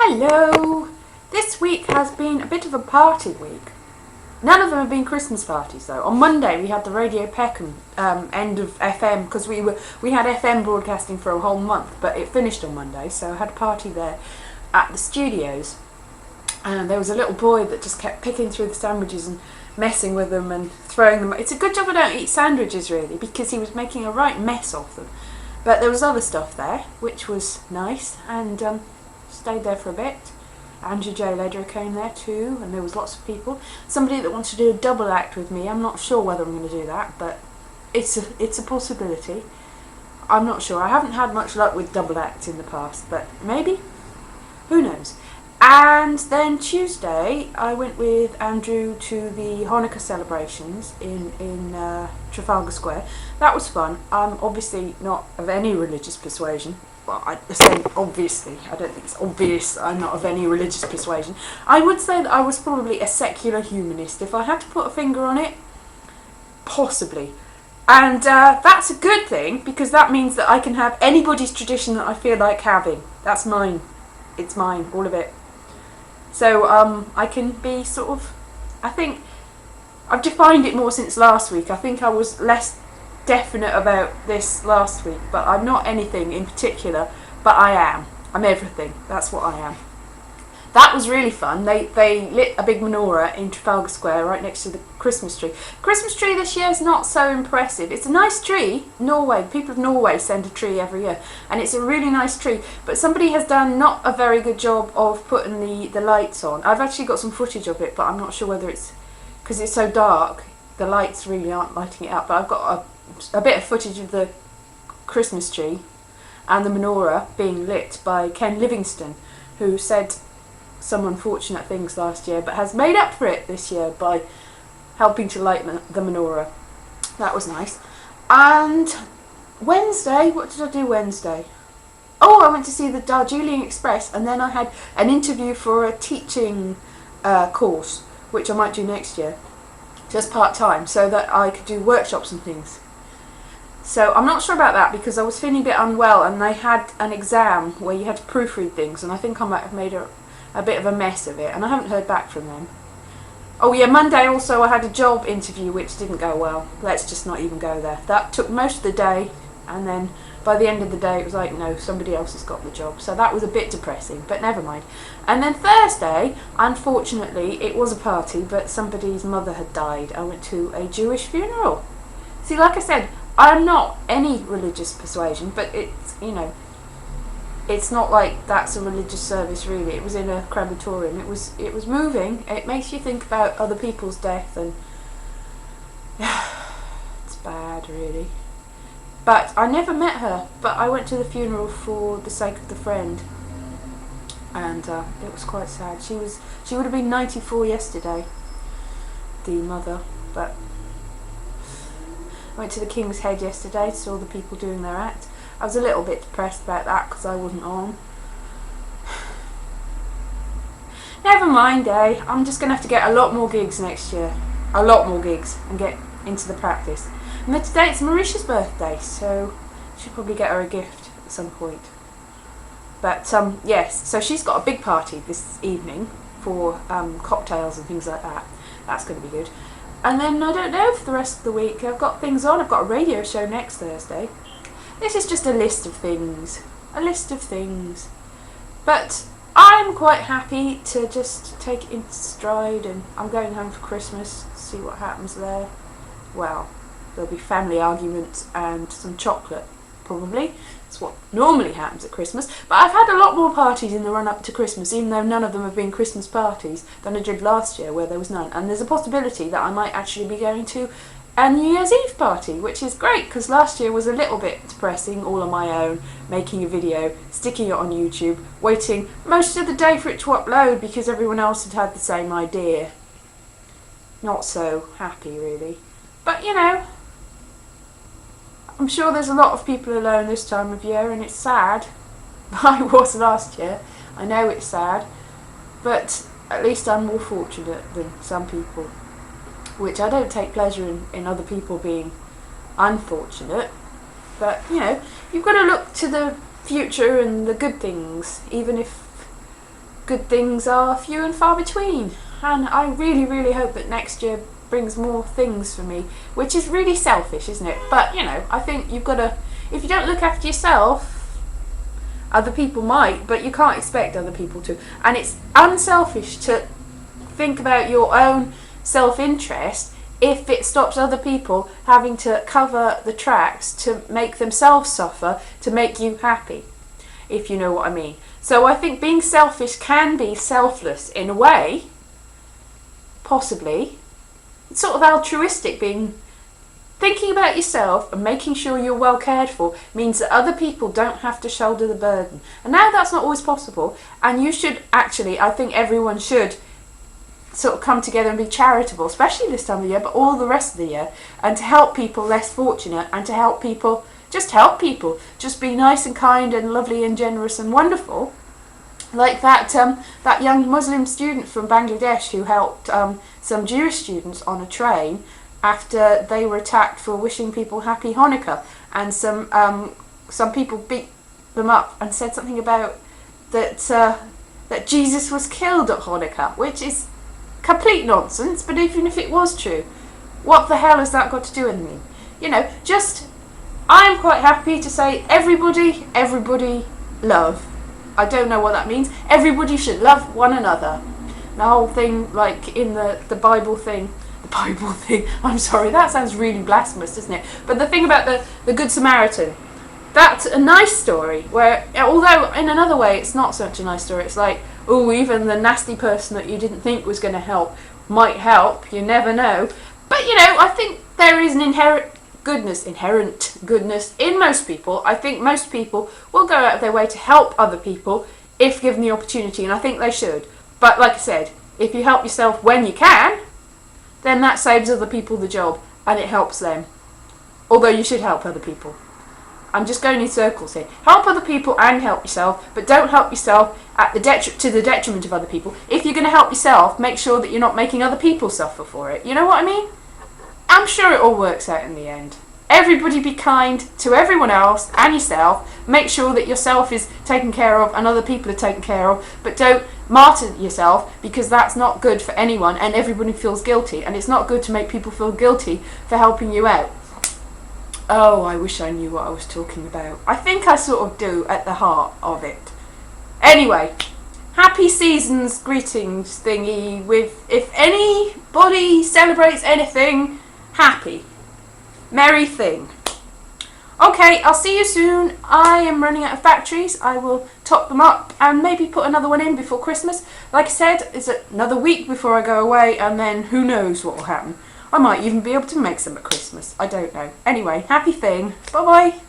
Hello! This week has been a bit of a party week. None of them have been Christmas parties though. On Monday we had the Radio Peckham end of FM because we had FM broadcasting for a whole month, but it finished on Monday, so I had a party there at the studios. And there was a little boy that just kept picking through the sandwiches and messing with them and throwing them. It's a good job I don't eat sandwiches really, because he was making a right mess of them. But there was other stuff there, which was nice, and stayed there for a bit. Andrew J. Ledger came there too, and there was lots of people. Somebody that wanted to do a double act with me. I'm not sure whether I'm going to do that, but it's a possibility. I'm not sure. I haven't had much luck with double acts in the past, but maybe. Who knows? And then Tuesday, I went with Andrew to the Hanukkah celebrations in Trafalgar Square. That was fun. I'm obviously not of any religious persuasion. Well, I say obviously. I don't think it's obvious I'm not of any religious persuasion. I would say that I was probably a secular humanist. If I had to put a finger on it, possibly. And that's a good thing, because that means that I can have anybody's tradition that I feel like having. That's mine. It's mine, all of it. So I can be sort of, I think, I've defined it more since last week. I think I was less definite about this last week, but I'm not anything in particular, but I am. I'm everything. That's what I am. That was really fun. They lit a big menorah in Trafalgar Square right next to the Christmas tree. Christmas tree this year is not so impressive. It's a nice tree. Norway, people of Norway send a tree every year, and it's a really nice tree, but somebody has done not a very good job of putting the lights on. I've actually got some footage of it, but I'm not sure whether it's, because it's so dark, the lights really aren't lighting it up, but I've got a bit of footage of the Christmas tree and the menorah being lit by Ken Livingstone, who said some unfortunate things last year, but has made up for it this year by helping to light the menorah. That was nice. And Wednesday, what did I do Wednesday? Oh, I went to see the Darjeeling Express, and then I had an interview for a teaching course, which I might do next year, just part-time, so that I could do workshops and things. So I'm not sure about that, because I was feeling a bit unwell, and they had an exam where you had to proofread things, and I think I might have made a bit of a mess of it, and I haven't heard back from them. Oh yeah, Monday also I had a job interview which didn't go well. Let's just not even go there. That took most of the day, and then by the end of the day it was like, no, somebody else has got the job. So that was a bit depressing, but never mind. And then Thursday, unfortunately, it was a party, but somebody's mother had died. I went to a Jewish funeral. See, like I said, I'm not any religious persuasion, but it's, you know, it's not like that's a religious service really. It was in a crematorium. It was moving. It makes you think about other people's death, and it's bad really. But I never met her, but I went to the funeral for the sake of the friend, and it was quite sad. She would have been 94 yesterday, the mother, but I went to the King's Head yesterday, saw the people doing their act. I was a little bit depressed about that because I wasn't on. Never mind, eh? I'm just going to have to get a lot more gigs next year. A lot more gigs, and get into the practice. And then today it's Marisha's birthday, so I should probably get her a gift at some point. But yes, so she's got a big party this evening for cocktails and things like that. That's going to be good. And then I don't know for the rest of the week. I've got things on. I've got a radio show next Thursday. This is just a list of things. A list of things. But I'm quite happy to just take it in stride, and I'm going home for Christmas, see what happens there. Well, there'll be family arguments and some chocolate, probably. That's what normally happens at Christmas. But I've had a lot more parties in the run-up to Christmas, even though none of them have been Christmas parties, than I did last year, where there was none. And there's a possibility that I might actually be going to a New Year's Eve party, which is great, because last year was a little bit depressing, all on my own, making a video, sticking it on YouTube, waiting most of the day for it to upload because everyone else had had the same idea. Not so happy, really. But, you know, I'm sure there's a lot of people alone this time of year, and it's sad. I was last year. I know it's sad, but at least I'm more fortunate than some people, which I don't take pleasure in other people being unfortunate. But, you know, you've got to look to the future and the good things, even if good things are few and far between. And I really, really hope that next year brings more things for me, which is really selfish, isn't it? But, you know, I think you've got to, if you don't look after yourself, other people might, but you can't expect other people to. And it's unselfish to think about your own self-interest if it stops other people having to cover the tracks to make themselves suffer, to make you happy, if you know what I mean. So I think being selfish can be selfless in a way, possibly. It's sort of altruistic, thinking about yourself and making sure you're well cared for means that other people don't have to shoulder the burden. And now that's not always possible, and you should actually, I think everyone should sort of come together and be charitable, especially this time of year, but all the rest of the year, and to help people less fortunate, and to help people, just be nice and kind and lovely and generous and wonderful. Like that young Muslim student from Bangladesh who helped some Jewish students on a train after they were attacked for wishing people happy Hanukkah, and some people beat them up and said something about that Jesus was killed at Hanukkah, which is complete nonsense. But even if it was true, what the hell has that got to do with me? You know, I'm quite happy to say everybody love. I don't know what that means. Everybody should love one another. The whole thing, like in the Bible thing, I'm sorry, that sounds really blasphemous, doesn't it? But the thing about the Good Samaritan, that's a nice story, where, although in another way it's not such a nice story, it's like, oh, even the nasty person that you didn't think was going to help might help, you never know. But, you know, I think there is an inherent goodness in most people. I think most people will go out of their way to help other people if given the opportunity, and I think they should. But like I said, if you help yourself when you can, then that saves other people the job, and it helps them. Although you should help other people. I'm just going in circles here. Help other people and help yourself, but don't help yourself to the detriment of other people. If you're going to help yourself, make sure that you're not making other people suffer for it. You know what I mean? I'm sure it all works out in the end. Everybody be kind to everyone else and yourself. Make sure that yourself is taken care of and other people are taken care of. But don't martyr yourself, because that's not good for anyone, and everybody feels guilty. And it's not good to make people feel guilty for helping you out. Oh, I wish I knew what I was talking about. I think I sort of do at the heart of it. Anyway, happy seasons greetings thingy with, if anybody celebrates anything, happy. Merry thing. Okay, I'll see you soon. I am running out of batteries. I will top them up and maybe put another one in before Christmas. Like I said, it's another week before I go away, and then who knows what will happen. I might even be able to make some at Christmas. I don't know. Anyway, happy thing. Bye-bye.